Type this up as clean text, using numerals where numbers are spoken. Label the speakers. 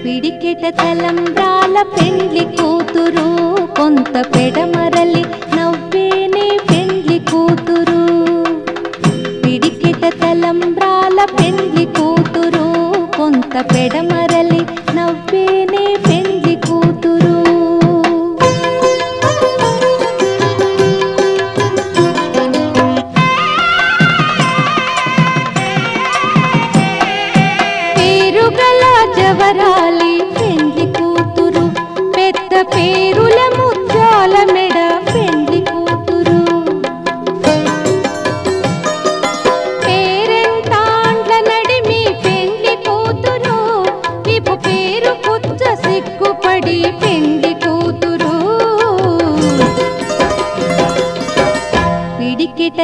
Speaker 1: పిడికెట తలంబ్రాల పెండ్లి కూతురు కొంత పెడమరలి నవ్వేనే పెండ్లి కూతురు. పిడికెట తలంబ్రాల పెండ్లి కూతురు కొంత పెడమరలి నవ్వేనే పెండ్లి కూతురు. పేరుగల జవరాలి పెండ్లి కూతురు పెద్ద పేరుల ముత్యాల మెడ పెండ్లి కూతురు. పేరెంటాండ్ల నడిమి పెండ్లి కూతురు విపు పేరు పుచ్చ సిగ్గుపడి పెండ్లి కూతురు. పిడికిట